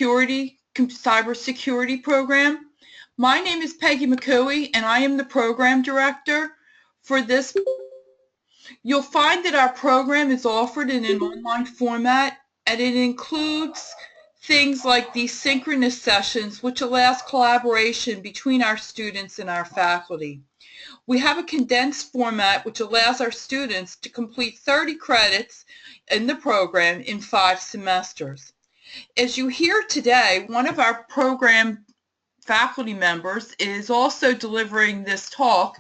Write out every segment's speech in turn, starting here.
cybersecurity program. My name is Peggy McCooey, and I am the program director for this. You'll find that our program is offered in an online format, and it includes things like these synchronous sessions, which allows collaboration between our students and our faculty. We have a condensed format which allows our students to complete 30 credits in the program in 5 semesters. As you hear today, one of our program faculty members is also delivering this talk,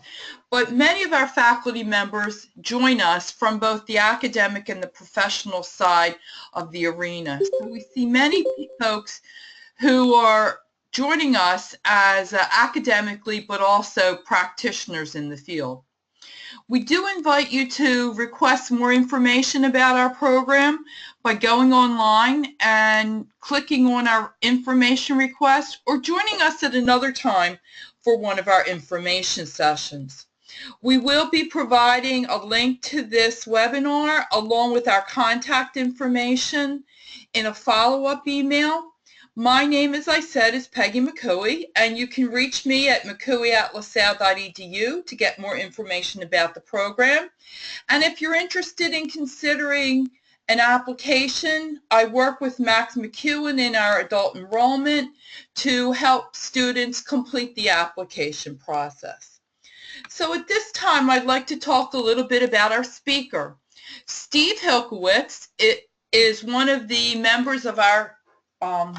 but many of our faculty members join us from both the academic and the professional side of the arena. So we see many folks who are joining us as academically but also practitioners in the field. We do invite you to request more information about our program by going online and clicking on our information request, or joining us at another time for one of our information sessions. We will be providing a link to this webinar along with our contact information in a follow-up email. My name, as I said, is Peggy McCooey, and you can reach me at mccooey@lasalle.edu to get more information about the program. And if you're interested in considering an application, I work with Max McEwen in our adult enrollment to help students complete the application process. So at this time, I'd like to talk a little bit about our speaker. Steve Hilkowitz is one of the members of our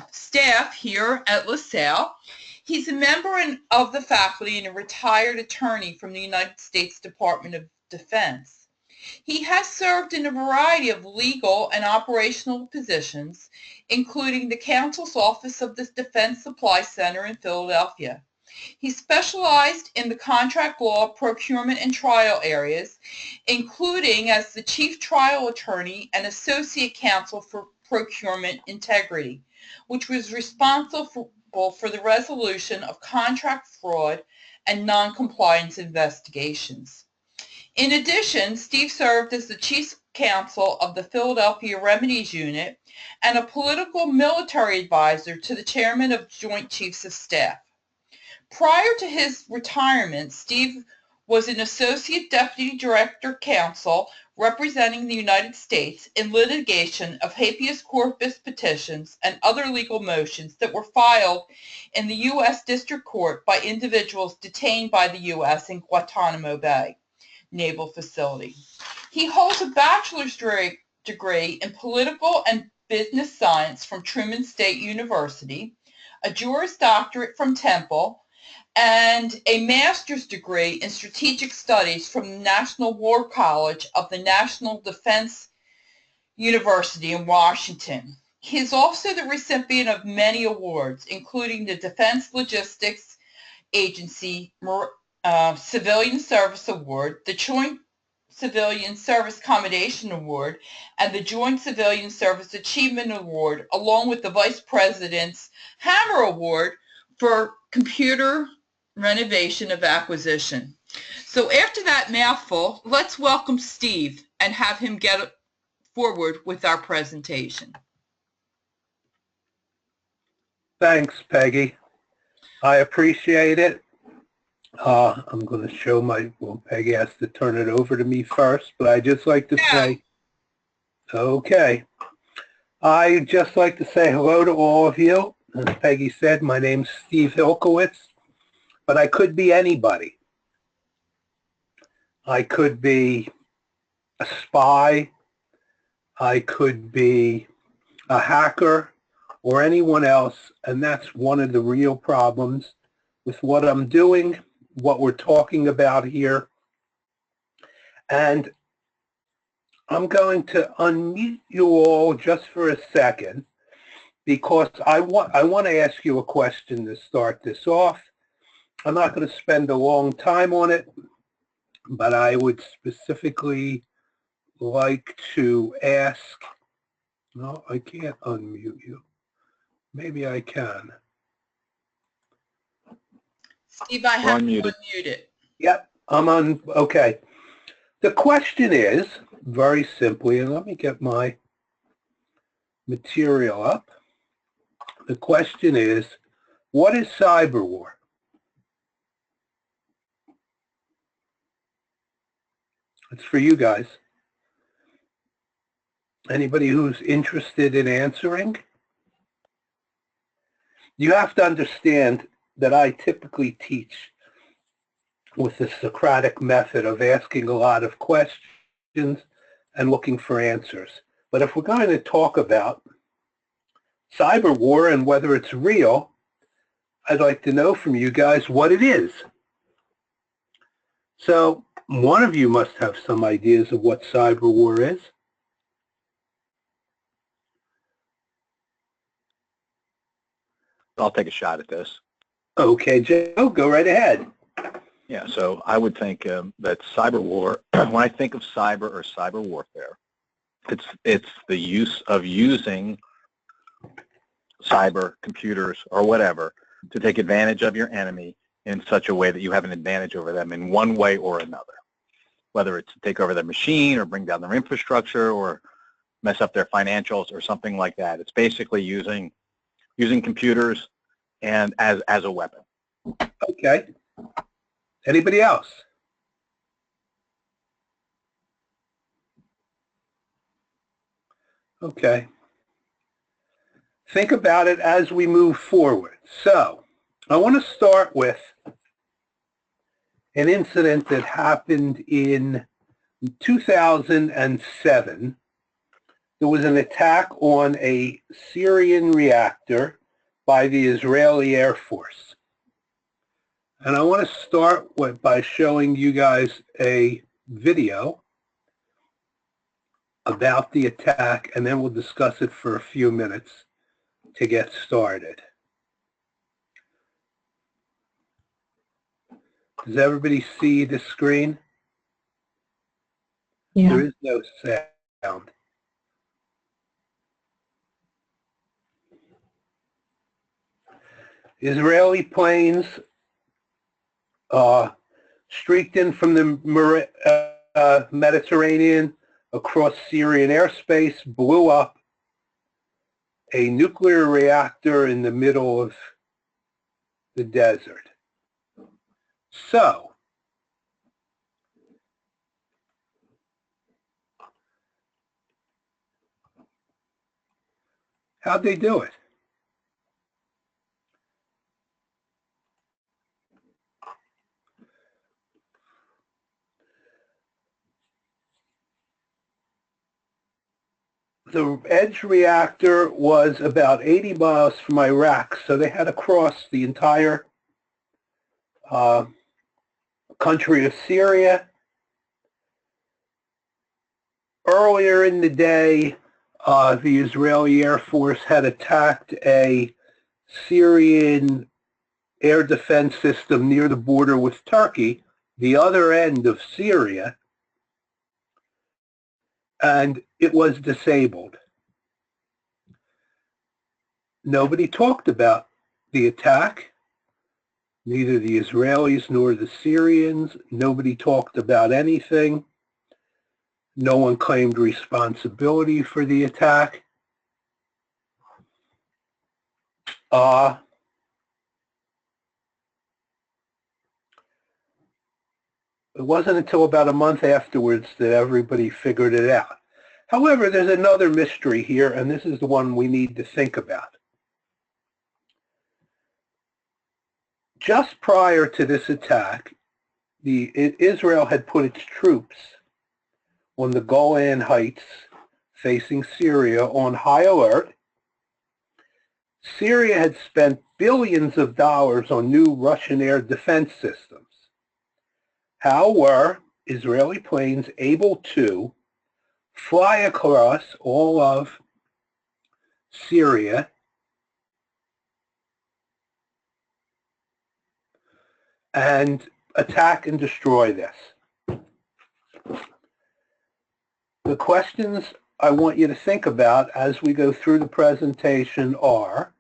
staff here at LaSalle. He's a member of the faculty and a retired attorney from the United States Department of Defense. He has served in a variety of legal and operational positions, including the counsel's office of the Defense Supply Center in Philadelphia. He specialized in the contract law, procurement, and trial areas, including as the chief trial attorney and associate counsel for procurement integrity, which was responsible for the resolution of contract fraud and non-compliance investigations. In addition, Steve served as the chief counsel of the Philadelphia Remedies Unit and a political military advisor to the chairman of Joint Chiefs of Staff. Prior to his retirement, Steve was an associate deputy director counsel representing the United States in litigation of habeas corpus petitions and other legal motions that were filed in the U.S. District Court by individuals detained by the U.S. in Guantanamo Bay Naval Facility. He holds a bachelor's degree in political and business science from Truman State University, a Juris Doctorate from Temple, and a master's degree in strategic studies from the National War College of the National Defense University in Washington. He is also the recipient of many awards, including the Defense Logistics Agency Civilian Service Award, the Joint Civilian Service Commendation Award, and the Joint Civilian Service Achievement Award, along with the Vice President's Hammer Award for Computer Renovation of Acquisition. So after that mouthful, let's welcome Steve and have him get forward with our presentation. Thanks, Peggy. I appreciate it. I'm going to show well, Peggy has to turn it over to me first, but I'd just like to say, okay. I'd just like to say hello to all of you. As Peggy said, my name's Steve Hilkowitz, but I could be anybody. I could be a spy, I could be a hacker, or anyone else, and that's one of the real problems with what I'm doing, what we're talking about here. And I'm going to unmute you all just for a second, because I want to ask you a question to start this off. I'm not going to spend a long time on it, but I would specifically like to ask, no, I can't unmute you. Maybe I can. Steve, I have you unmuted. Yep, I'm on, okay. The question is, very simply, and let me get my material up. The question is, what is cyber war? It's for you guys. Anybody who's interested in answering? You have to understand that I typically teach with the Socratic method of asking a lot of questions and looking for answers. But if we're going to talk about cyber war and whether it's real, I'd like to know from you guys what it is. So one of you must have some ideas of what cyber war is. I'll take a shot at this. Okay, Joe, go right ahead. Yeah, so I would think that cyber war, when I think of cyber or cyber warfare, it's the use of using cyber computers or whatever to take advantage of your enemy in such a way that you have an advantage over them in one way or another, whether it's to take over their machine or bring down their infrastructure or mess up their financials or something like that. It's basically using computers and as a weapon. Okay. Anybody else? Okay. Think about it as we move forward. So I want to start with an incident that happened in 2007. There was an attack on a Syrian reactor by the Israeli Air Force. And I want to start by showing you guys a video about the attack, and then we'll discuss it for a few minutes to get started. Does everybody see the screen? Yeah. There is no sound. Israeli planes streaked in from the Mediterranean across Syrian airspace, blew up a nuclear reactor in the middle of the desert. So, how'd they do it? The Edge reactor was about 80 miles from Iraq, so they had to cross the entire country of Syria. Earlier in the day, the Israeli Air Force had attacked a Syrian air defense system near the border with Turkey, the other end of Syria, and it was disabled. Nobody talked about the attack, neither the Israelis nor the Syrians. Nobody talked about anything. No one claimed responsibility for the attack. It wasn't until about a month afterwards that everybody figured it out. However, there's another mystery here, and this is the one we need to think about. Just prior to this attack, Israel had put its troops on the Golan Heights facing Syria on high alert. Syria had spent billions of dollars on new Russian air defense systems. How were Israeli planes able to fly across all of Syria and attack and destroy this? The questions I want you to think about as we go through the presentation are,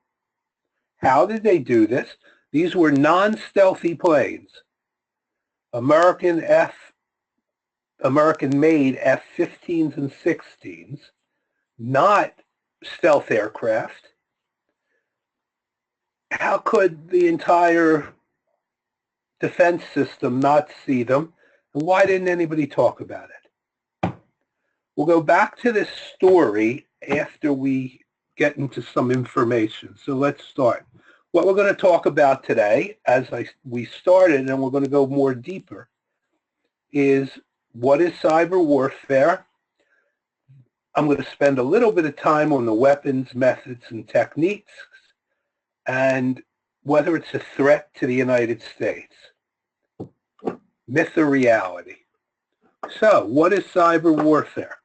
how did they do this? These were non-stealthy planes. American-made F-15s and 16s, not stealth aircraft. how could the entire defense system not see them? And why didn't anybody talk about it? We'll go back to this story after we get into some information. So let's start. What we're going to talk about today, as we started, and we're going to go more deeper, is what is cyber warfare. I'm going to spend a little bit of time on the weapons, methods, and techniques, and whether it's a threat to the United States. Myth or reality. So, what is cyber warfare?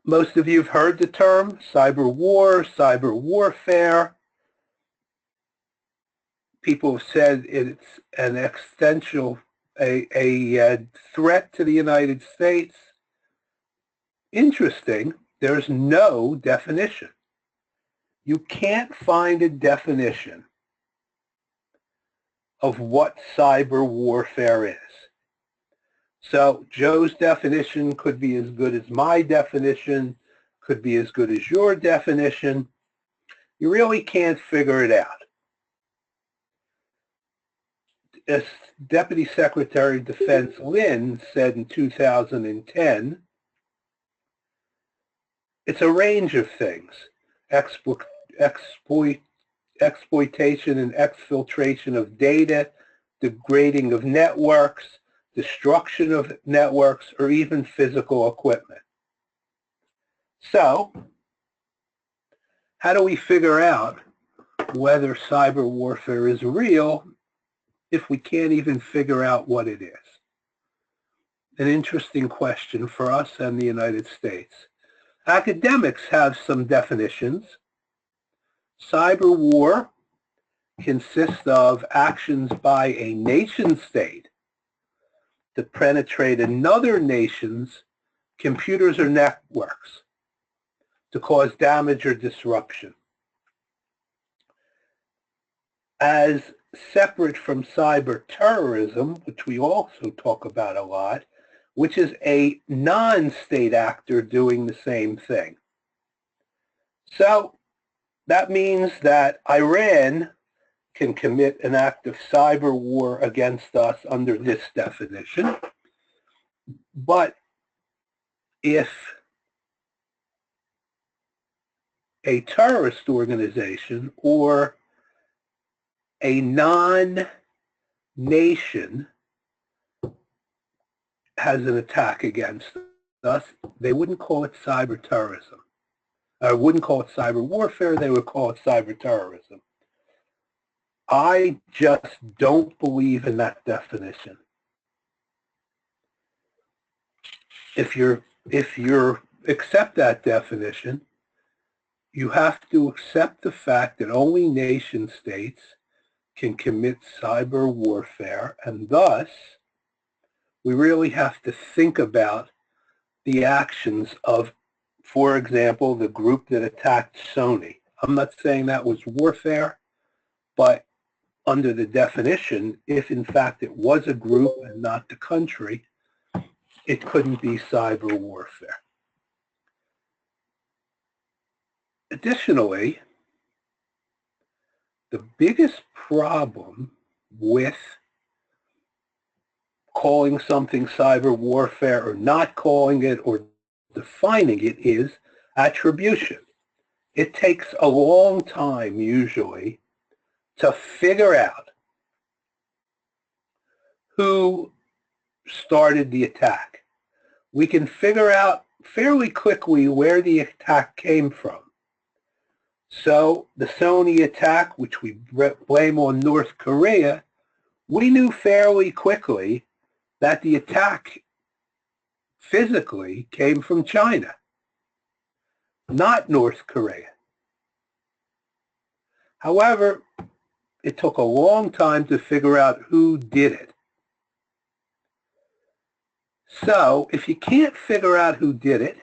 Most of you have heard the term cyber war, cyber warfare. People have said it's an existential, a threat to the United States. Interesting, there's no definition. You can't find a definition of what cyber warfare is. So Joe's definition could be as good as my definition, could be as good as your definition. You really can't figure it out. As Deputy Secretary of Defense Lynn said in 2010, it's a range of things. Exploitation and exfiltration of data, degrading of networks, destruction of networks, or even physical equipment. So, how do we figure out whether cyber warfare is real if we can't even figure out what it is? An interesting question for us and the United States. Academics have some definitions. Cyber war consists of actions by a nation state to penetrate another nation's computers or networks to cause damage or disruption. As separate from cyber terrorism, which we also talk about a lot, which is a non-state actor doing the same thing. So that means that Iran can commit an act of cyber war against us under this definition. But if a terrorist organization or a non-nation has an attack against us, they wouldn't call it cyber terrorism. I wouldn't call it cyber warfare, they would call it cyber terrorism. I just don't believe in that definition. If you accept that definition, you have to accept the fact that only nation states can commit cyber warfare, and thus we really have to think about the actions of, for example, the group that attacked Sony. I'm not saying that was warfare, but under the definition, if in fact it was a group and not the country, it couldn't be cyber warfare. Additionally, the biggest problem with calling something cyber warfare or not calling it or defining it is attribution. It takes a long time usually to figure out who started the attack. We can figure out fairly quickly where the attack came from. So the Sony attack, which we blame on North Korea, we knew fairly quickly that the attack physically came from China, not North Korea. However, it took a long time to figure out who did it. So if you can't figure out who did it,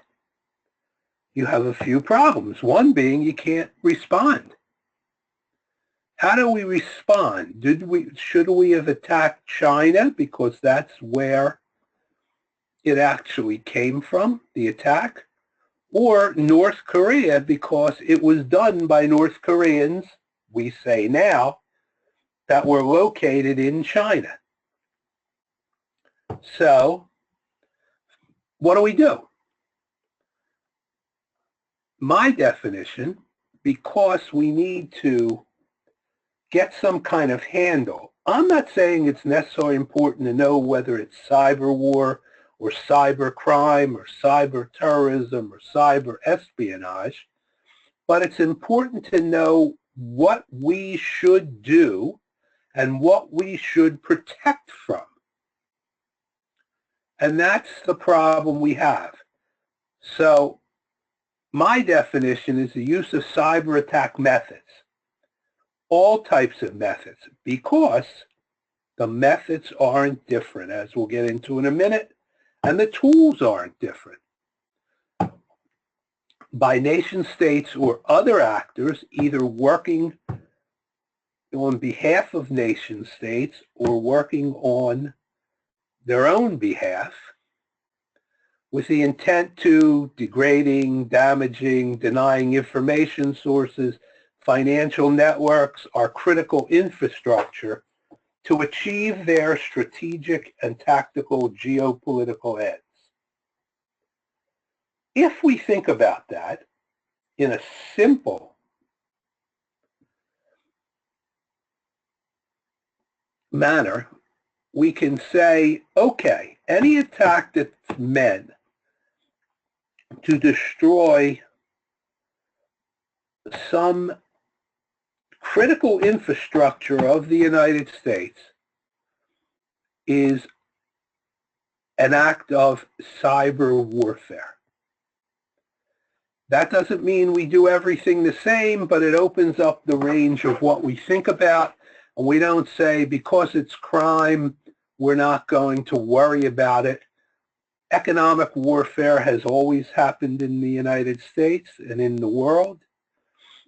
you have a few problems. One being you can't respond. How do we respond? Should we have attacked China because that's where it actually came from, the attack? or North Korea because it was done by North Koreans, we say now, that were located in China. So what do? My definition, because we need to get some kind of handle. I'm not saying it's necessarily important to know whether it's cyber war or cyber crime or cyber terrorism or cyber espionage, but it's important to know what we should do and what we should protect from. And that's the problem we have. So my definition is the use of cyber attack methods, all types of methods, because the methods aren't different, as we'll get into in a minute, and the tools aren't different. By nation states or other actors, either working on behalf of nation states or working on their own behalf, with the intent to degrading, damaging, denying information sources, financial networks, our critical infrastructure to achieve their strategic and tactical geopolitical ends. If we think about that in a simple manner, we can say, okay, any attack that's meant to destroy some critical infrastructure of the United States is an act of cyber warfare. That doesn't mean we do everything the same, but it opens up the range of what we think about. And we don't say, because it's crime, we're not going to worry about it. Economic warfare has always happened in the United States and in the world.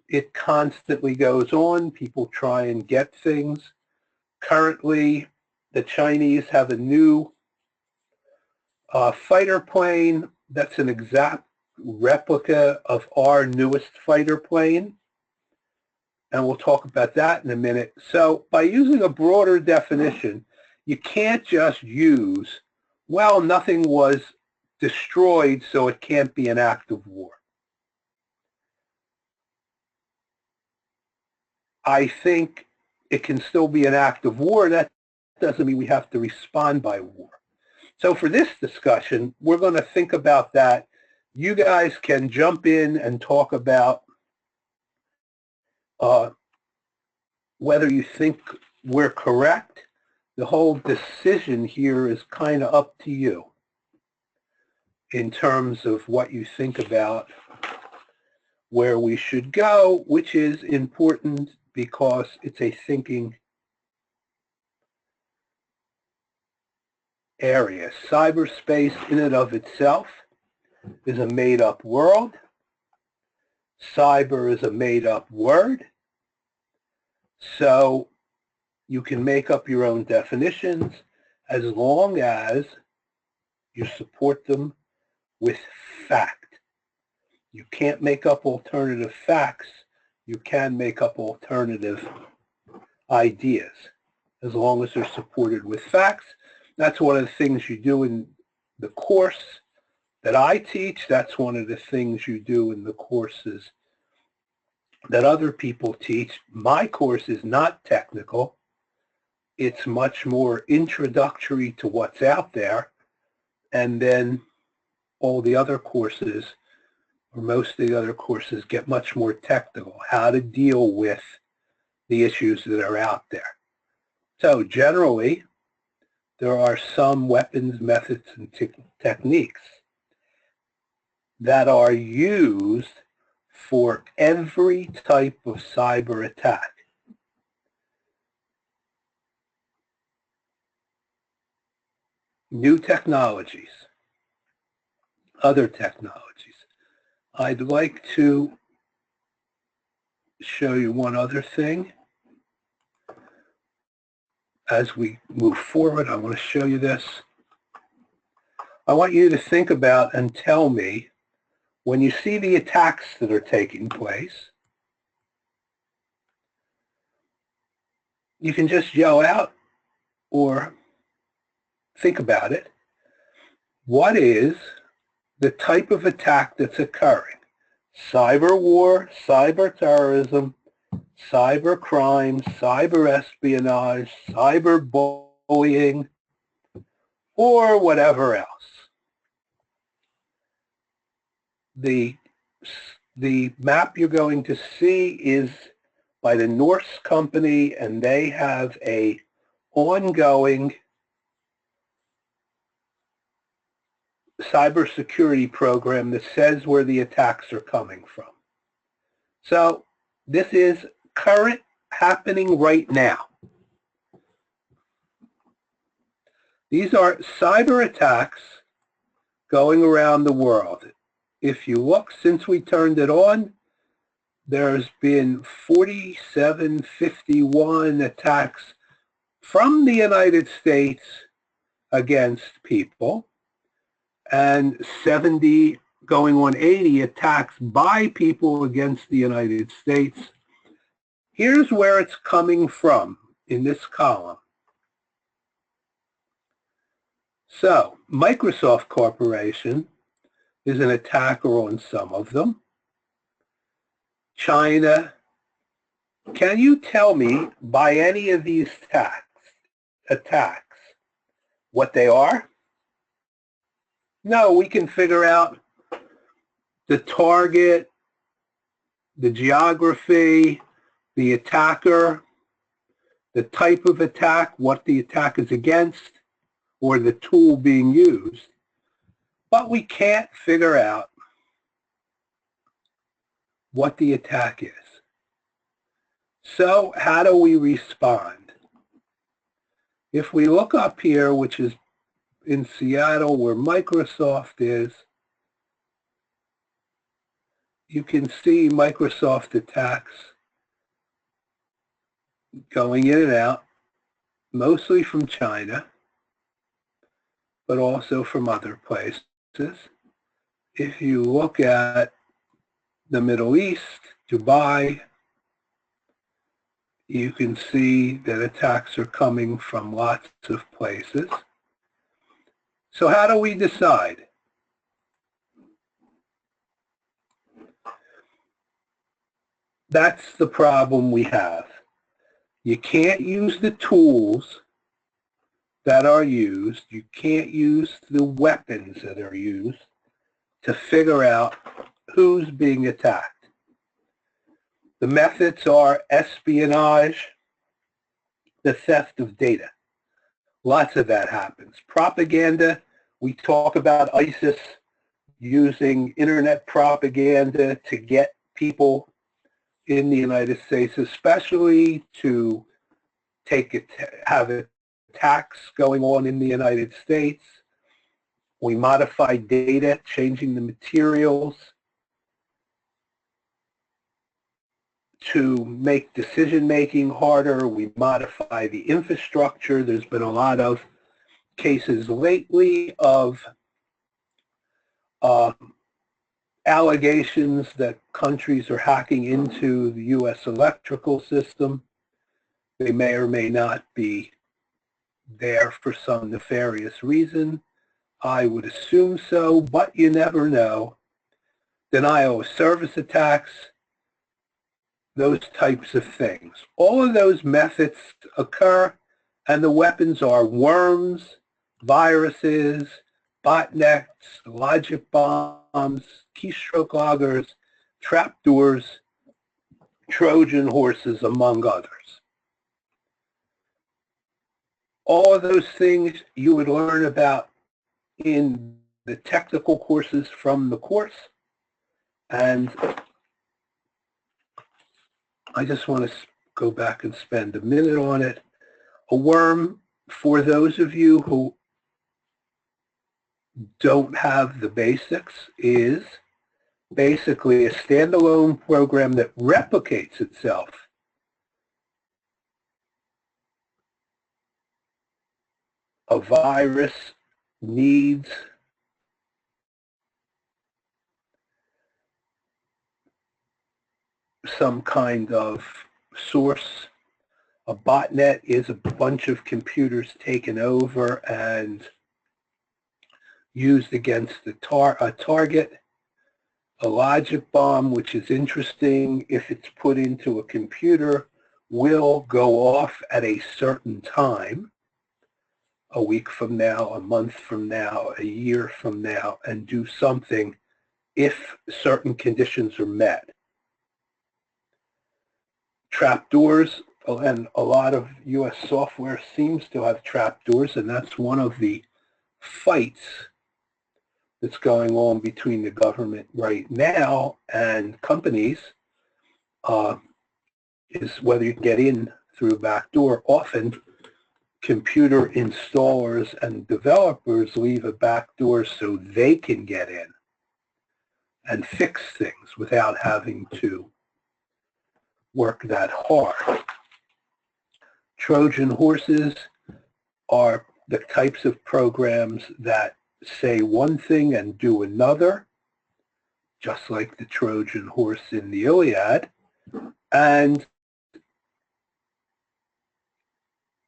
It constantly goes on. People try and get things. Currently, the Chinese have a new fighter plane that's an exact replica of our newest fighter plane. And we'll talk about that in a minute. So by using a broader definition, you can't just use, well, nothing was destroyed, so it can't be an act of war. I think it can still be an act of war. That doesn't mean we have to respond by war. So for this discussion, we're going to think about that. You guys can jump in and talk about whether you think we're correct. The whole decision here is kind of up to you in terms of what you think about where we should go, which is important because it's a thinking area. Cyberspace in and of itself is a made-up world. Cyber is a made-up word. So you can make up your own definitions as long as you support them with fact. You can't make up alternative facts. You can make up alternative ideas as long as they're supported with facts. That's one of the things you do in the course that I teach. That's one of the things you do in the courses that other people teach. My course is not technical. It's much more introductory to what's out there. And then all the other courses, or most of the other courses, get much more technical, how to deal with the issues that are out there. So generally, there are some weapons, methods, and techniques that are used for every type of cyber attack. New technologies, other technologies. I'd like to show you one other thing. As we move forward, I want to show you this. I want you to think about and tell me when you see the attacks that are taking place, you can just yell out or think about it. What is the type of attack that's occurring? Cyber war, cyber terrorism, cyber crime, cyber espionage, cyber bullying, or whatever else. The map you're going to see is by the Norse company, and they have a ongoing cybersecurity program that says where the attacks are coming from. So this is current, happening right now. These are cyber attacks going around the world. If you look, since we turned it on, there's been 4751 attacks from the United States against people, and 70 going on 80 attacks by people against the United States. Here's where it's coming from in this column. So Microsoft Corporation is an attacker on some of them. China. Can you tell me by any of these attacks what they are? No, we can figure out the target, the geography, the attacker, the type of attack, what the attack is against, or the tool being used. But we can't figure out what the attack is. So how do we respond? If we look up here, which is in Seattle where Microsoft is, you can see Microsoft attacks going in and out, mostly from China, but also from other places. If you look at the Middle East, Dubai, you can see that attacks are coming from lots of places. So how do we decide? That's the problem we have. You can't use the tools that are used. You can't use the weapons that are used to figure out who's being attacked. The methods are espionage, the theft of data. Lots of that happens. Propaganda, we talk about ISIS using internet propaganda to get people in the United States, especially to have attacks going on in the United States. We modify data, changing the materials to make decision-making harder. We modify the infrastructure. There's been a lot of cases lately of allegations that countries are hacking into the U.S. electrical system. They may or may not be there for some nefarious reason. I would assume so, but you never know. Denial of service attacks, those types of things. All of those methods occur, and the weapons are worms, viruses, botnets, logic bombs, keystroke loggers, trapdoors, Trojan horses, among others. All of those things you would learn about in the technical courses from the course, and I just want to go back and spend a minute on it. A worm, for those of you who don't have the basics, is basically a standalone program that replicates itself. A virus needs some kind of source. A botnet is a bunch of computers taken over and used against a target. A logic bomb, which is interesting, if it's put into a computer, will go off at a certain time, a week from now, a month from now, a year from now, and do something if certain conditions are met. Trapdoors, and a lot of U.S. software seems to have trapdoors, and that's one of the fights that's going on between the government right now and companies, is whether you can get in through a back door. Often, computer installers and developers leave a back door so they can get in and fix things without having to work that hard. Trojan horses are the types of programs that say one thing and do another, just like the Trojan horse in the Iliad. And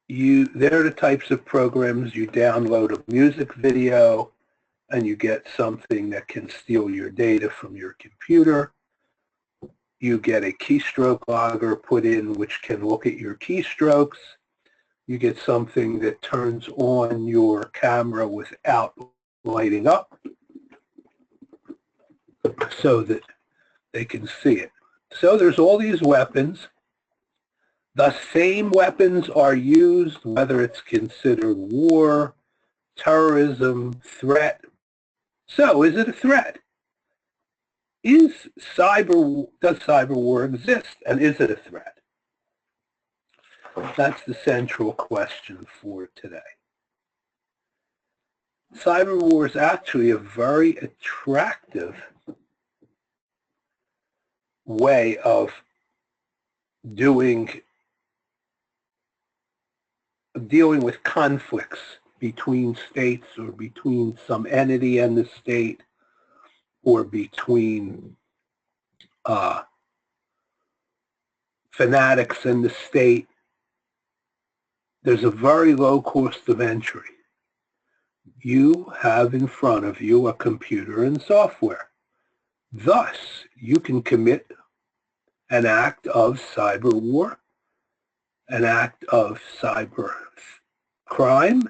they're the types of programs you download a music video and you get something that can steal your data from your computer. You get a keystroke logger put in which can look at your keystrokes. You get something that turns on your camera without lighting up so that they can see it. So there's all these weapons. The same weapons are used, whether it's considered war, terrorism, threat. So is it a threat? Does cyber war exist, and is it a threat? That's the central question for today. Cyber war is actually a very attractive way of dealing with conflicts between states or between some entity and the state or between fanatics and the state. There's a very low cost of entry. You have in front of you a computer and software. Thus, you can commit an act of cyber war, an act of cyber crime,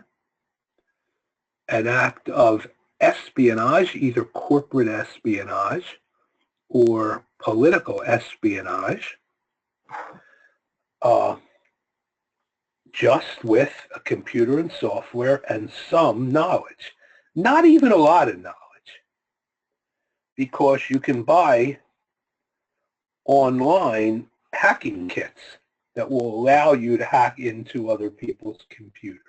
an act of espionage, either corporate espionage or political espionage, just with a computer and software and some knowledge. Not even a lot of knowledge, because you can buy online hacking kits that will allow you to hack into other people's computers.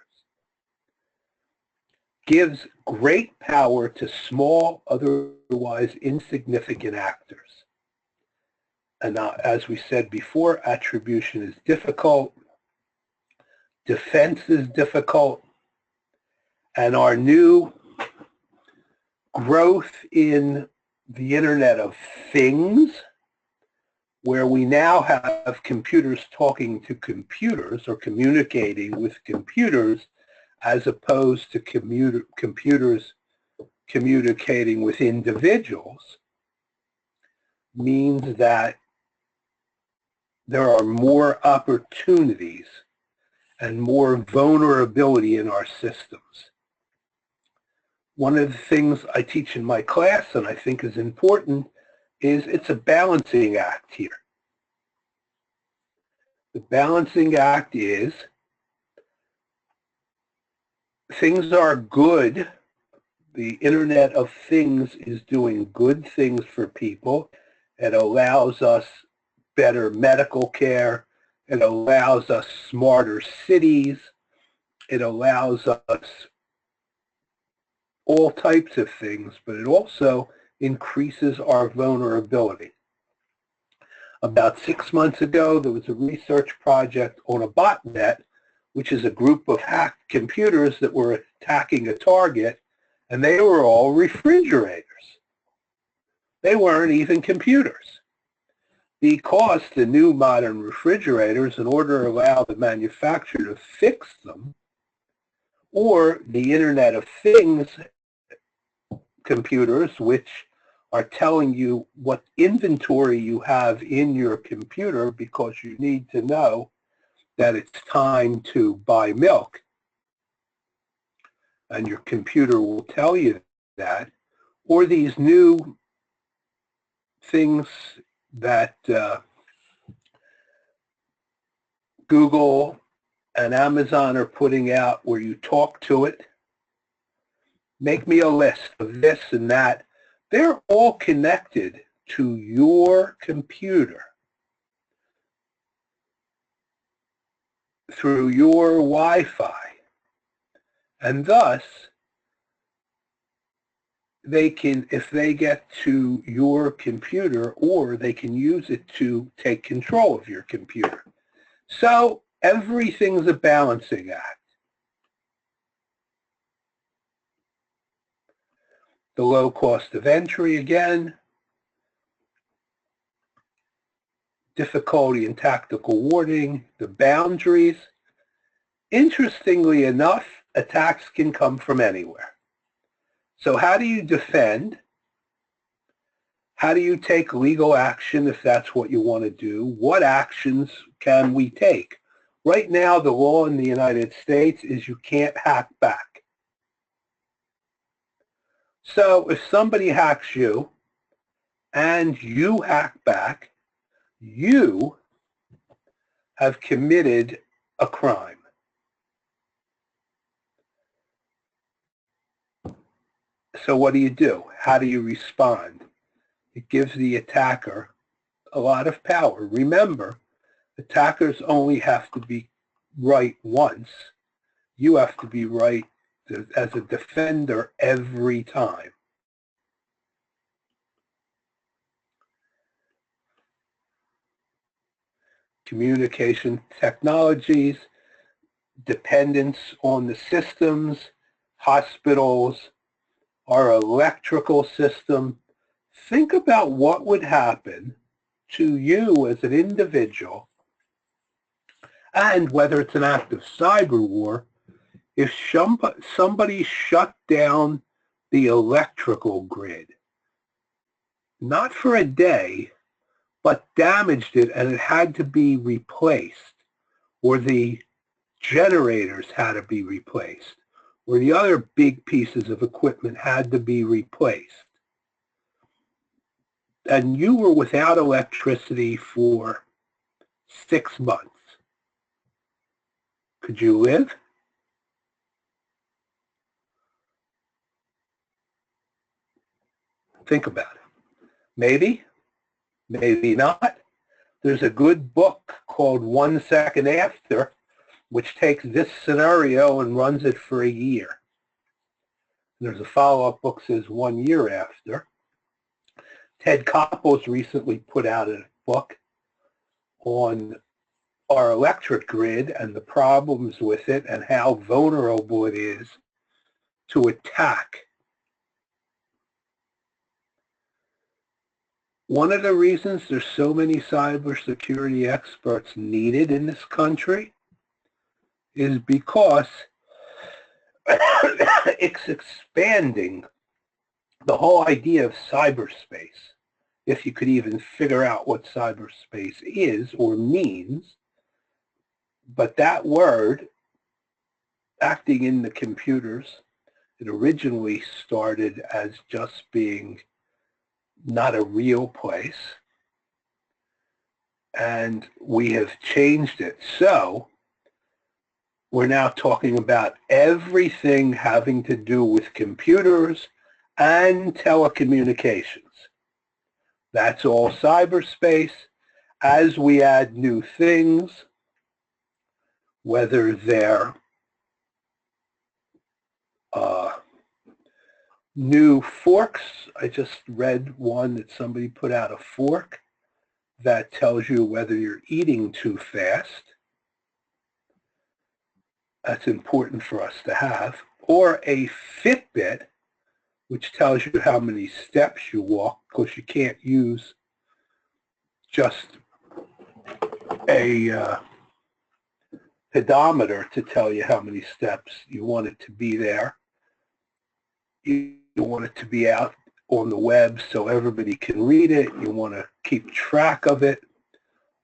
Gives great power to small, otherwise insignificant actors. And as we said before, attribution is difficult, defense is difficult, and our new growth in the Internet of Things, where we now have computers talking to computers or communicating with computers as opposed to computers communicating with individuals, means that there are more opportunities and more vulnerability in our systems. One of the things I teach in my class, and I think is important, is it's a balancing act here. The balancing act is things are good. The Internet of Things is doing good things for people. It allows us better medical care. It allows us smarter cities. It allows us all types of things, but it also increases our vulnerability. About 6 months ago, there was a research project on a botnet, which is a group of hacked computers that were attacking a target, and they were all refrigerators. They weren't even computers. because the new modern refrigerators, in order to allow the manufacturer to fix them, or the Internet of Things computers, which are telling you what inventory you have in your computer because you need to know that it's time to buy milk. And your computer will tell you that. Or these new things that Google and Amazon are putting out where you talk to it. Make me a list of this and that. They're all connected to your computer through your Wi-Fi. And thus, they can, if they get to your computer, or they can use it to take control of your computer. So everything's a balancing act. The low cost of entry again, difficulty in tactical warning, the boundaries. Interestingly enough, attacks can come from anywhere. So how do you defend? How do you take legal action if that's what you want to do? What actions can we take? Right now, the law in the United States is you can't hack back. So if somebody hacks you and you hack back, you have committed a crime. So what do? How do you respond? It gives the attacker a lot of power. Remember, attackers only have to be right once. You have to be right as a defender every time. Communication technologies, dependence on the systems, hospitals, our electrical system. Think about what would happen to you as an individual, and whether it's an act of cyber war, if somebody shut down the electrical grid, not for a day, but damaged it and it had to be replaced, or the generators had to be replaced, or the other big pieces of equipment had to be replaced, and you were without electricity for 6 months. Could you live? Think about it. Maybe, maybe not. There's a good book called 1 Second After, which takes this scenario and runs it for a year. There's a follow-up book that says 1 year after. Ted Koppel's recently put out a book on our electric grid and the problems with it and how vulnerable it is to attack. One of the reasons there's so many cybersecurity experts needed in this country is because it's expanding the whole idea of cyberspace. If you could even figure out what cyberspace is or means, but that word, acting in the computers, it originally started as just being not a real place, and we have changed it. So we're now talking about everything having to do with computers and telecommunications. That's all cyberspace. As we add new things, whether they're new forks. I just read one that somebody put out, a fork that tells you whether you're eating too fast. That's important for us to have. Or a Fitbit, which tells you how many steps you walk, because you can't use just a pedometer to tell you how many steps. You want it to be there. You want it to be out on the web so everybody can read it. You want to keep track of it.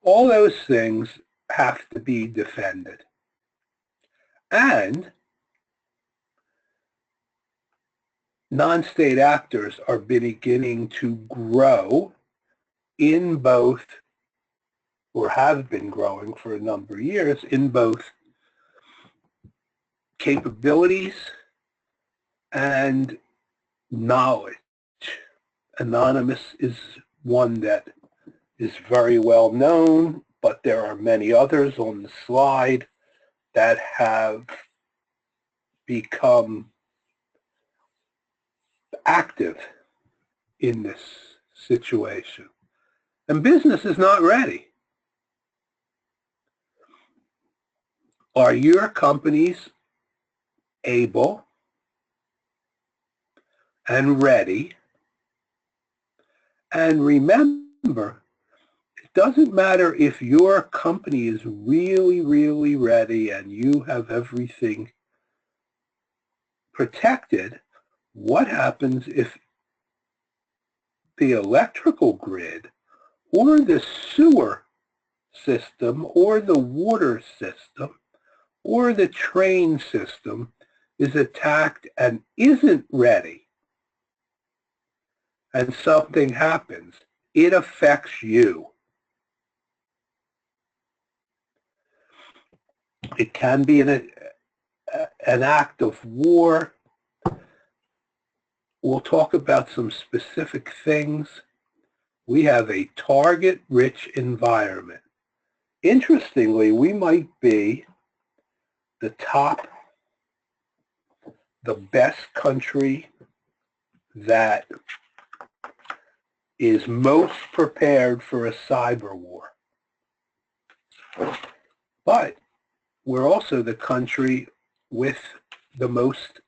All those things have to be defended. And non-state actors are beginning to grow in both, or have been growing for a number of years, in both capabilities and knowledge. Anonymous is one that is very well known, but there are many others on the slide that have become active in this situation. And business is not ready. Are your companies able and ready? And remember, it doesn't matter if your company is really, really ready and you have everything protected. What happens if the electrical grid or the sewer system or the water system or the train system is attacked and isn't ready, and something happens? It affects you. It can be an act of war. We'll talk about some specific things. We have a target-rich environment. Interestingly, we might be the best country that is most prepared for a cyber war. But we're also the country with the most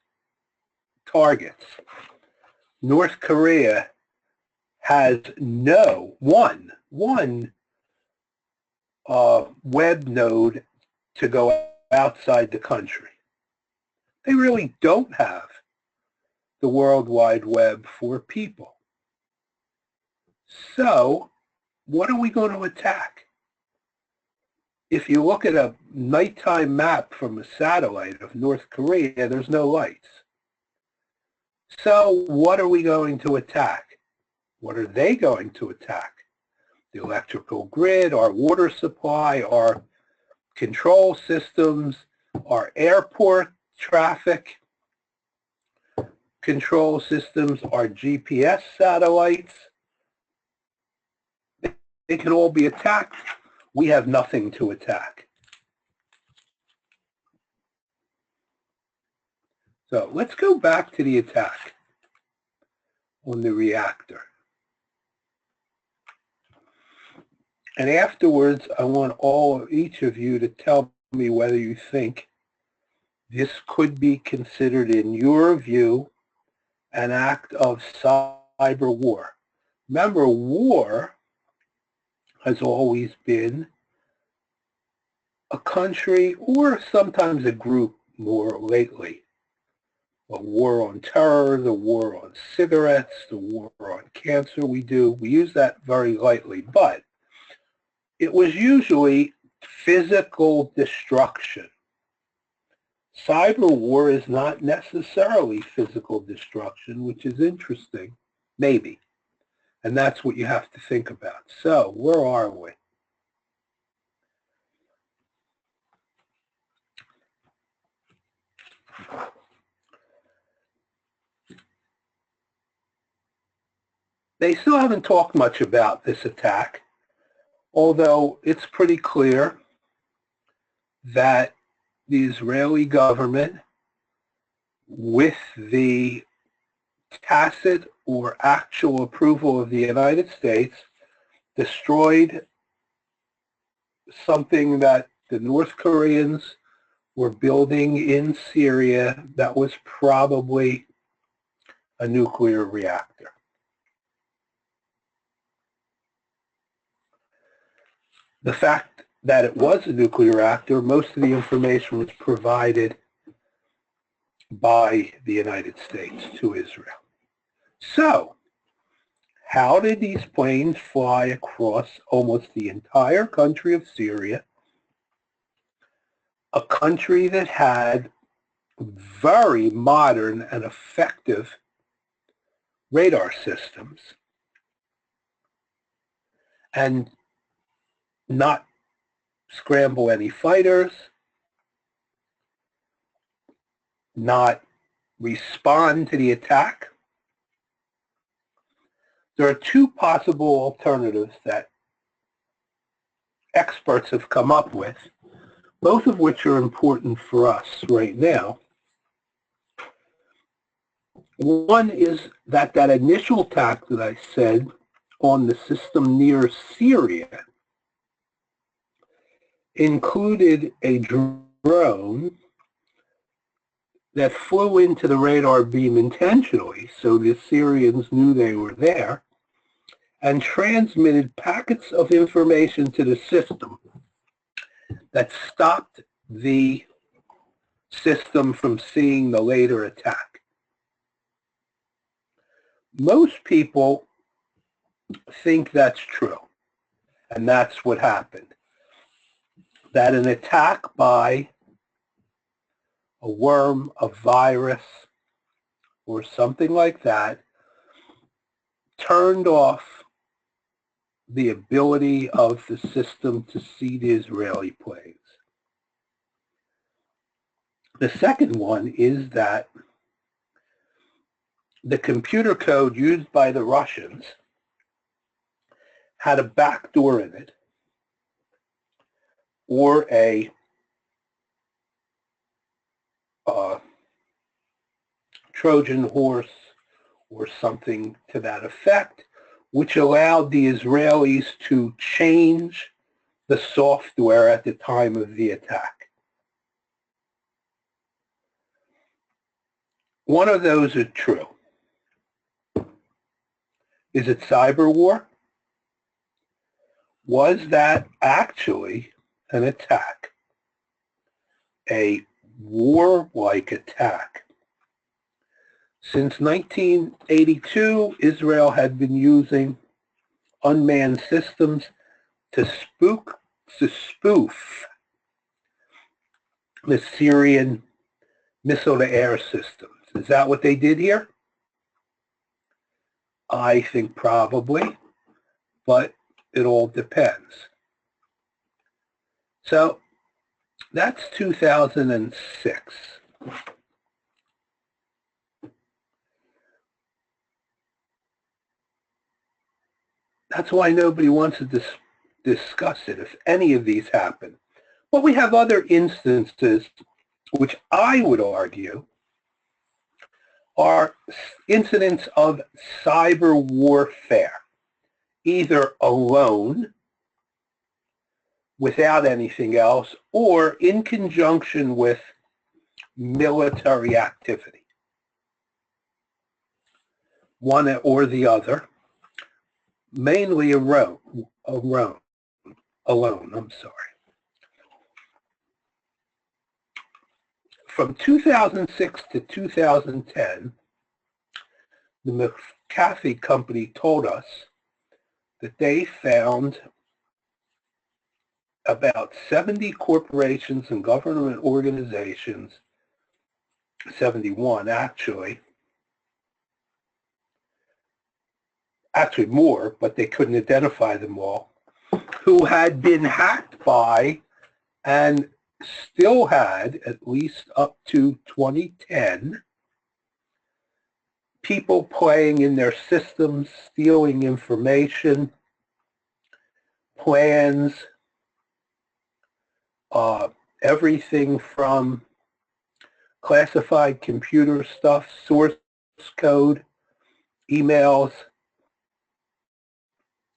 targets. North Korea has one web node to go outside the country. They really don't have the World Wide Web for people. So what are we going to attack? If you look at a nighttime map from a satellite of North Korea, there's no lights. So what are we going to attack? What are they going to attack? The electrical grid, our water supply, our control systems, our airport traffic control systems, our GPS satellites. They can all be attacked. We have nothing to attack. So let's go back to the attack on the reactor. And afterwards, I want each of you to tell me whether you think this could be considered, in your view, an act of cyber war. Remember, war has always been a country, or sometimes a group more lately. A war on terror, the war on cigarettes, the war on cancer we use that very lightly, but it was usually physical destruction. Cyber war is not necessarily physical destruction, which is interesting, maybe. And that's what you have to think about. So, where are we? They still haven't talked much about this attack, although it's pretty clear that the Israeli government, with the tacit or actual approval of the United States, destroyed something that the North Koreans were building in Syria that was probably a nuclear reactor. The fact that it was a nuclear reactor, most of the information was provided by the United States to Israel. So, how did these planes fly across almost the entire country of Syria, a country that had very modern and effective radar systems, and not scramble any fighters, not respond to the attack? There are two possible alternatives that experts have come up with, both of which are important for us right now. One is that initial attack that I said on the system near Syria included a drone that flew into the radar beam intentionally, so the Syrians knew they were there, and transmitted packets of information to the system that stopped the system from seeing the later attack. Most people think that's true, and that's what happened. That an attack by a worm, a virus, or something like that turned off the ability of the system to see the Israeli planes. The second one is that the computer code used by the Russians had a backdoor in it, or a Trojan horse or something to that effect, which allowed the Israelis to change the software at the time of the attack. One of those is true. Is it cyber war? Was that actually an attack? A war-like attack? Since 1982, Israel had been using unmanned systems to spoof the Syrian missile-to-air systems. Is that what they did here? I think probably, but it all depends. So that's 2006. That's why nobody wants to discuss it if any of these happen. But we have other instances which I would argue are incidents of cyber warfare, either alone, without anything else, or in conjunction with military activity. One or the other, mainly alone, I'm sorry. From 2006 to 2010, the McAfee company told us that they found about 70 corporations and government organizations, 71 actually more, but they couldn't identify them all, who had been hacked by and still had, at least up to 2010, people playing in their systems, stealing information, plans, everything from classified computer stuff, source code, emails,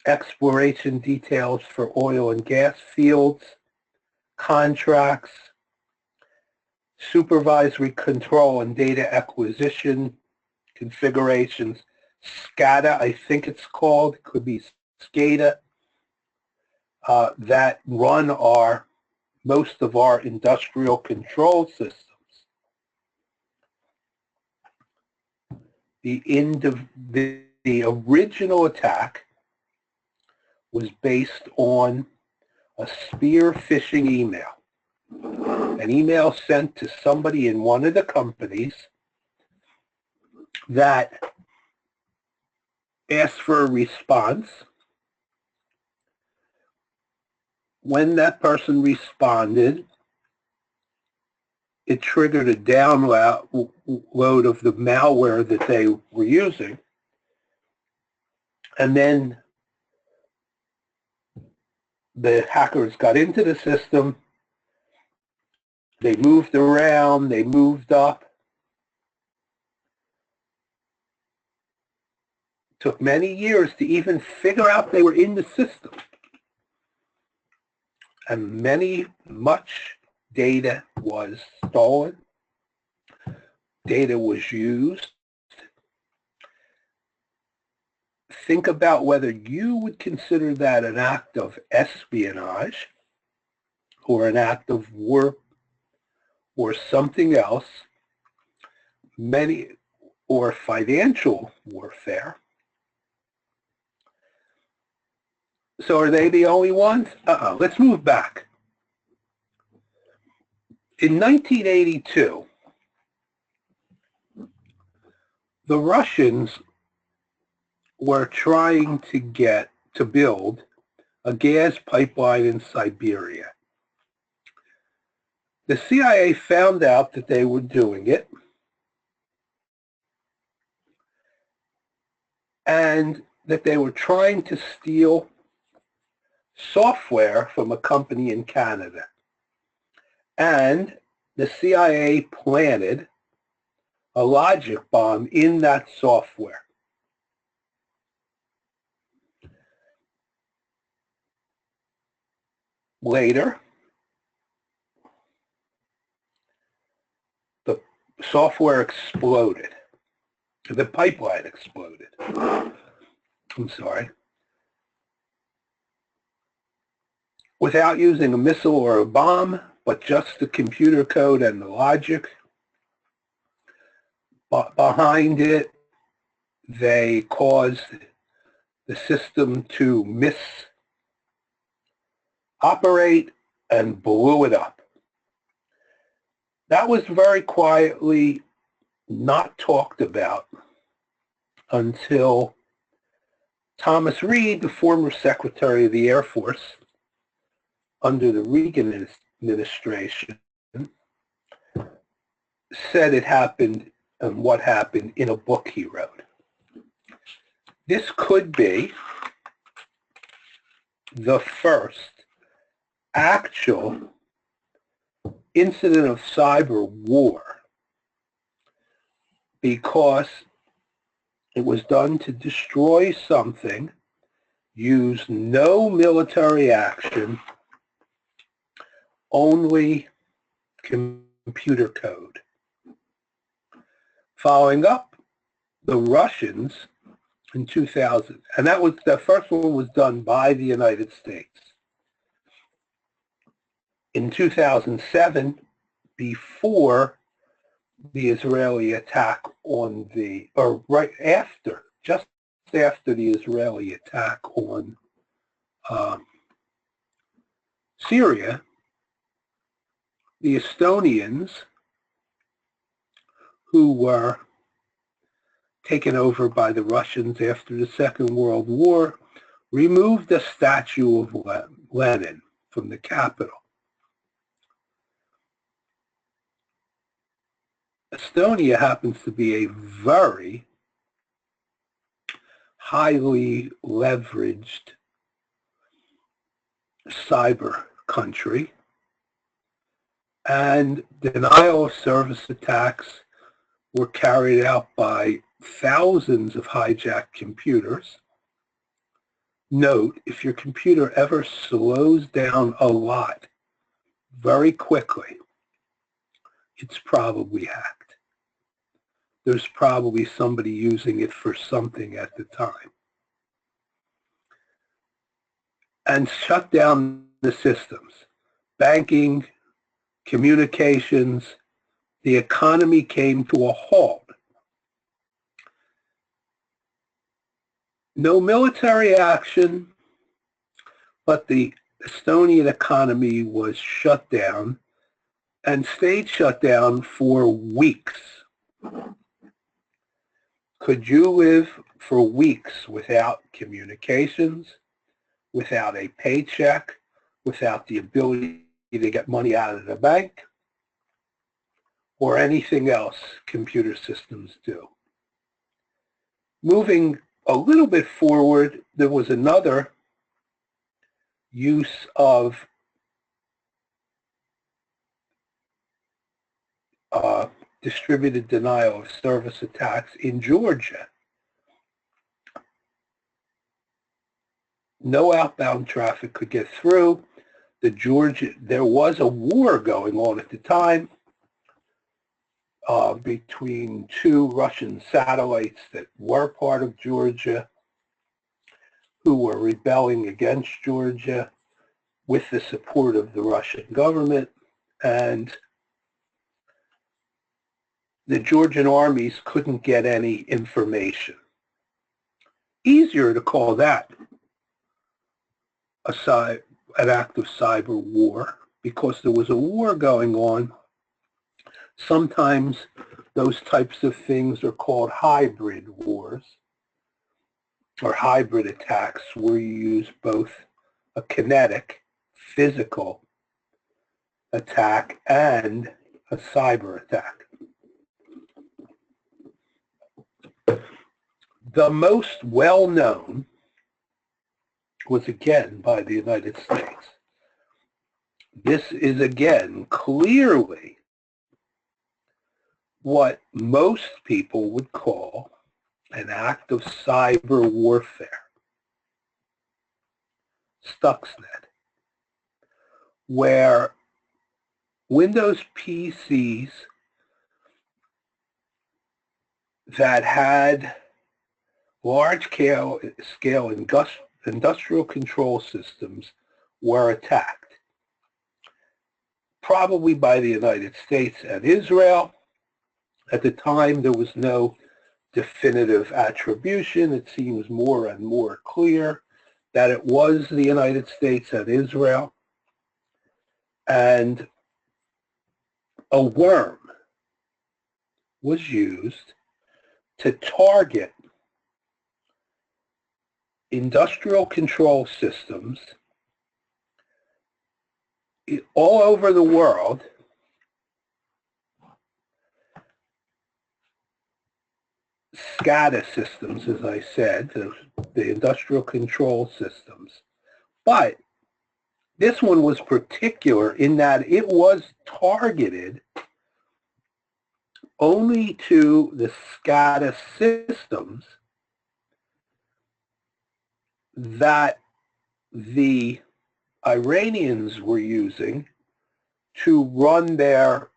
exploration details for oil and gas fields, contracts, supervisory control and data acquisition configurations, SCADA, I think it's called, it could be SCADA, that run most of our industrial control systems. The original attack was based on a spear phishing email, an email sent to somebody in one of the companies that asked for a response. When that person responded, it triggered a download of the malware that they were using. And then the hackers got into the system. They moved around. They moved up. Took many years to even figure out they were in the system. And much data was stolen. Data was used. Think about whether you would consider that an act of espionage or an act of war or something else, or financial warfare. So are they the only ones? Let's move back. In 1982, the Russians were trying to build a gas pipeline in Siberia. The CIA found out that they were doing it, and that they were trying to steal software from a company in Canada. And the CIA planted a logic bomb in that software. Later, the software exploded. The pipeline exploded. I'm sorry. Without using a missile or a bomb, but just the computer code and the logic behind it, they caused the system to misoperate and blew it up. That was very quietly not talked about until Thomas Reed, the former Secretary of the Air Force under the Reagan administration, said it happened and what happened in a book he wrote. This could be the first actual incident of cyber war, because it was done to destroy something, use no military action, only computer code. Following up, the Russians in 2000, and the first one was done by the United States. In 2007, before the Israeli attack just after the Israeli attack on Syria, the Estonians, who were taken over by the Russians after the Second World War, removed the statue of Lenin from the capital. Estonia happens to be a very highly leveraged cyber country, and denial of service attacks were carried out by thousands of hijacked computers. Note, if your computer ever slows down a lot very quickly, it's probably hacked. There's probably somebody using it for something at the time. and shut down the systems. Banking, communications, the economy came to a halt. No military action, but the Estonian economy was shut down and stayed shut down for weeks. Could you live for weeks without communications, without a paycheck, without the ability to get money out of the bank, or anything else computer systems do? Moving a little bit forward, there was another use of distributed denial of service attacks in Georgia. No outbound traffic could get through. There was a war going on at the time between two Russian satellites that were part of Georgia who were rebelling against Georgia with the support of the Russian government, and the Georgian armies couldn't get any information. Easier to call that an act of cyber war because there was a war going on. Sometimes those types of things are called hybrid wars or hybrid attacks, where you use both a kinetic, physical attack and a cyber attack. The most well-known was again by the United States. This is again clearly what most people would call an act of cyber warfare. Stuxnet, where Windows PCs that had large-scale industrial control systems were attacked, probably by the United States and Israel. At the time, there was no definitive attribution. It seems more and more clear that it was the United States and Israel. And a worm was used to target industrial control systems all over the world, SCADA systems, as I said, the industrial control systems. But this one was particular in that it was targeted only to the SCADA systems that the Iranians were using to run their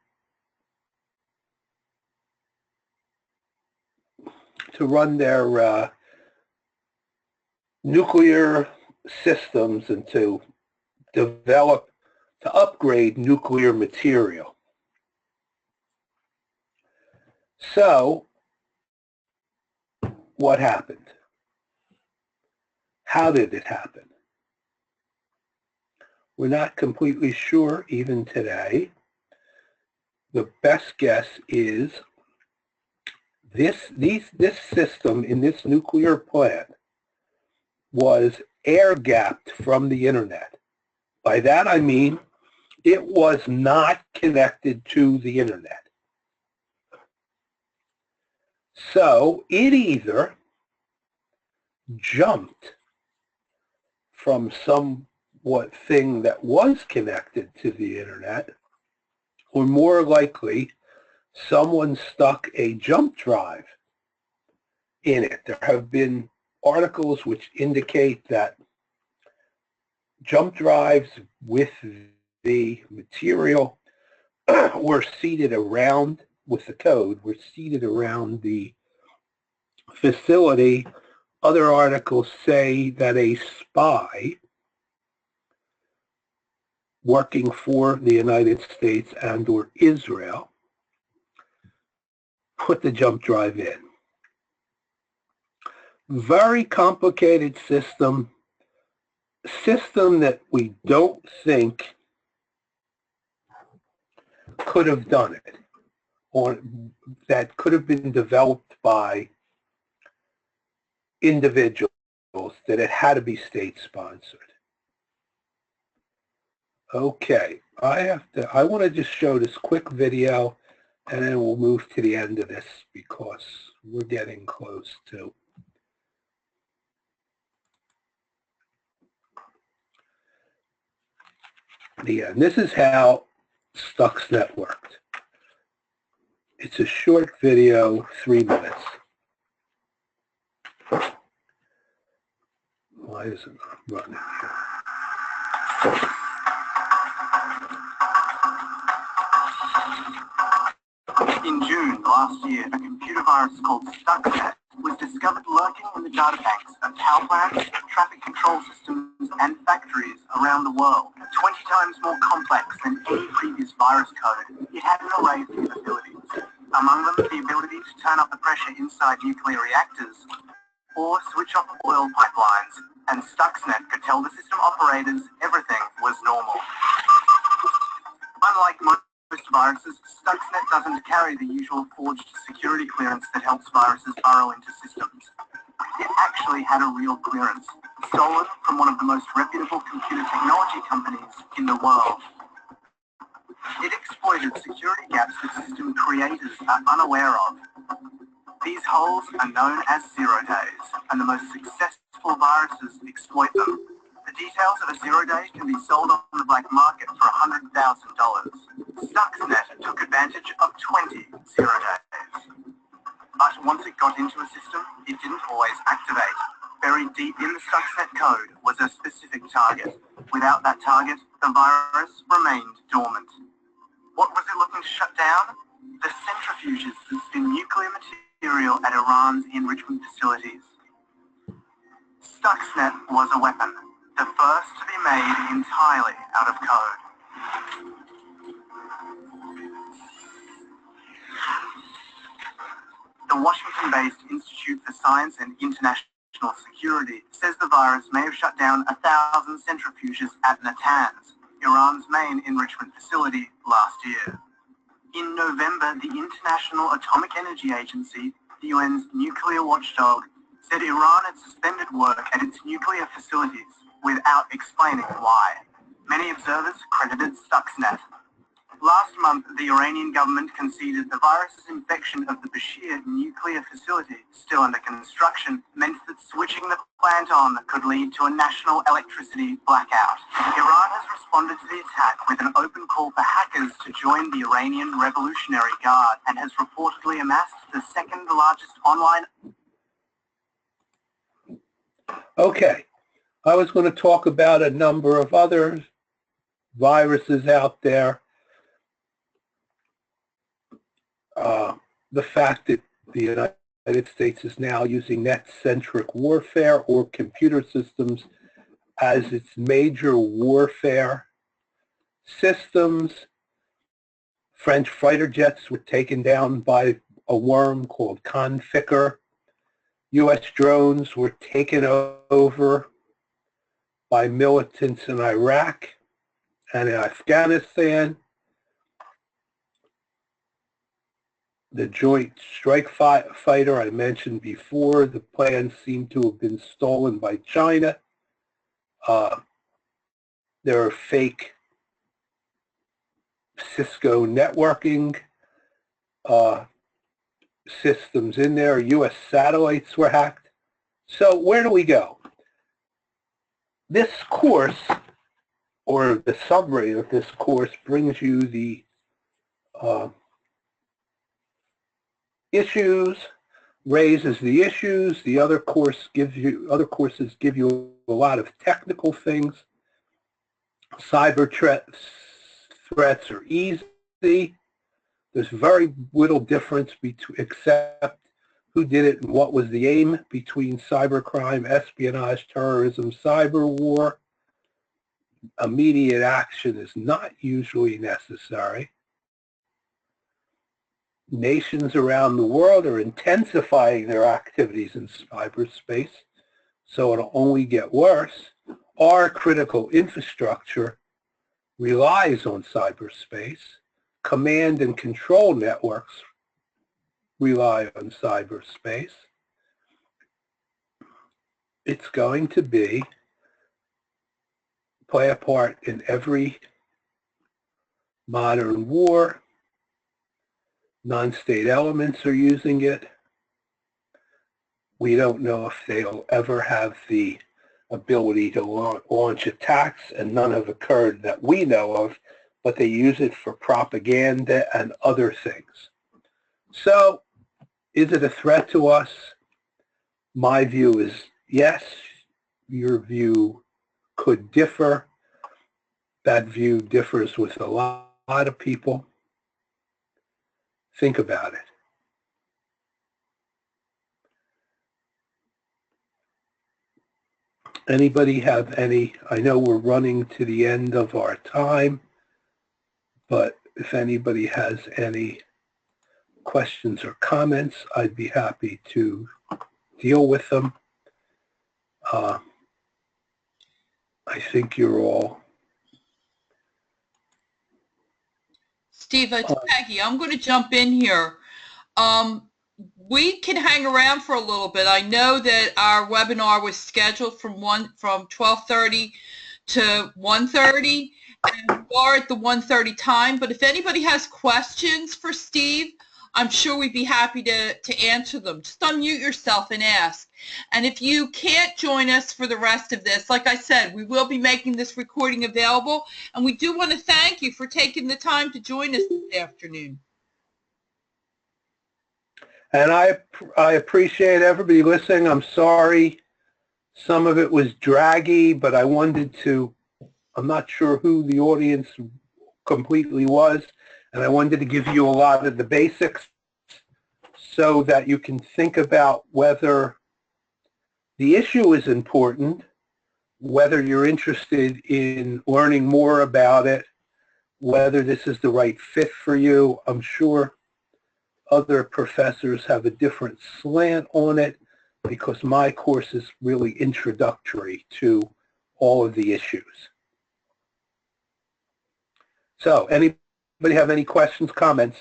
nuclear systems and to upgrade nuclear material. So, what happened? How did it happen? We're not completely sure even today. The best guess is this system in this nuclear plant was air-gapped from the internet. By that I mean it was not connected to the internet. So it either jumped from somewhat thing that was connected to the internet, or more likely, someone stuck a jump drive in it. There have been articles which indicate that jump drives with the material were seated around, with the code, were seated around the facility. Other articles say that a spy working for the United States and or Israel, put the jump drive in. Very complicated system that we don't think could have done it, or that could have been developed by individuals, that it had to be state-sponsored. Okay, I want to just show this quick video, and then we'll move to the end of this because we're getting close to the end. This is how Stuxnet worked. It's a short video, 3 minutes. Why isn't it running here? In June last year, a computer virus called Stuxnet was discovered lurking in the databanks of power plants, traffic control systems, and factories around the world. 20 times more complex than any previous virus code, it had an array of capabilities. Among them, the ability to turn up the pressure inside nuclear reactors or switch off oil pipelines, and Stuxnet could tell the system operators everything was normal. Unlike most viruses, Stuxnet doesn't carry the usual forged security clearance that helps viruses burrow into systems. It actually had a real clearance, stolen from one of the most reputable computer technology companies in the world. It exploited security gaps that system creators are unaware of. These holes are known as 0 days, and the most successful viruses exploit them. The details of a 0 day can be sold on the black market for $100,000. Stuxnet took advantage of 20 0 days. But once it got into a system, it didn't always activate. Buried deep in the Stuxnet code was a specific target. Without that target, the virus remained dormant. What was it looking to shut down? The centrifuges that spin nuclear material at Iran's enrichment facilities. Stuxnet was a weapon, the first to be made entirely out of code. The Washington-based Institute for Science and International Security says the virus may have shut down 1,000 centrifuges at Natanz, Iran's main enrichment facility, last year. In November, the International Atomic Energy Agency, the UN's nuclear watchdog, said Iran had suspended work at its nuclear facilities without explaining why. Many observers credited Stuxnet. Last month, the Iranian government conceded the virus's infection of the Bashir nuclear facility, still under construction, meant that switching the plant on could lead to a national electricity blackout. Iran has responded to the attack with an open call for hackers to join the Iranian Revolutionary Guard and has reportedly amassed the second largest online... Okay, I was going to talk about a number of other viruses out there. The fact that the United States is now using net-centric warfare or computer systems as its major warfare systems. French fighter jets were taken down by a worm called Conficker. U.S. drones were taken over by militants in Iraq and in Afghanistan. The Joint Strike Fighter I mentioned before, the plans seem to have been stolen by China. There are fake Cisco networking systems in there. U.S. satellites were hacked. So where do we go? This course, or the summary of this course, brings you the issues, raises the issues. The other courses give you a lot of technical things. Cyber threats are easy. There's very little difference except who did it and what was the aim between cybercrime, espionage, terrorism, cyber war. immediate action is not usually necessary. Nations around the world are intensifying their activities in cyberspace, so it'll only get worse. Our critical infrastructure relies on cyberspace. Command and control networks rely on cyberspace. It's going to play a part in every modern war. Non-state elements are using it. We don't know if they'll ever have the ability to launch attacks, and none have occurred that we know of, but they use it for propaganda and other things. So, is it a threat to us? My view is yes. Your view could differ. That view differs with a lot of people. Think about it. Anybody have any? I know we're running to the end of our time, but if anybody has any questions or comments, I'd be happy to deal with them. I think you're all. Steve, it's Peggy. I'm going to jump in here. We can hang around for a little bit. I know that our webinar was scheduled from 12:30 to 1:30, and we are at the 1:30 time. But if anybody has questions for Steve, I'm sure we'd be happy to answer them. Just unmute yourself and ask. And if you can't join us for the rest of this, like I said, we will be making this recording available. And we do want to thank you for taking the time to join us this afternoon. And I appreciate everybody listening. I'm sorry some of it was draggy, but I wanted to, I'm not sure who the audience completely was, and I wanted to give you a lot of the basics so that you can think about whether the issue is important, whether you're interested in learning more about it, whether this is the right fit for you. I'm sure other professors have a different slant on it because my course is really introductory to all of the issues. So anybody have any questions, comments,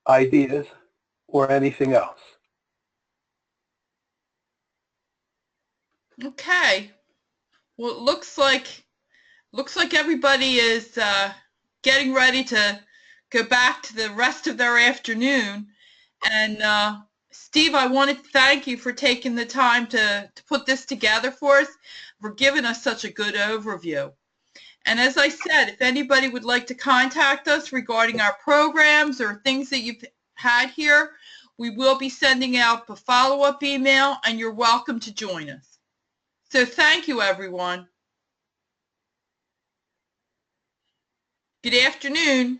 ideas, or anything else? Okay. Well, it looks like everybody is getting ready to go back to the rest of their afternoon. And Steve, I want to thank you for taking the time to put this together for us, for giving us such a good overview. And as I said, if anybody would like to contact us regarding our programs or things that you've had here, we will be sending out a follow-up email, and you're welcome to join us. So thank you, everyone. Good afternoon.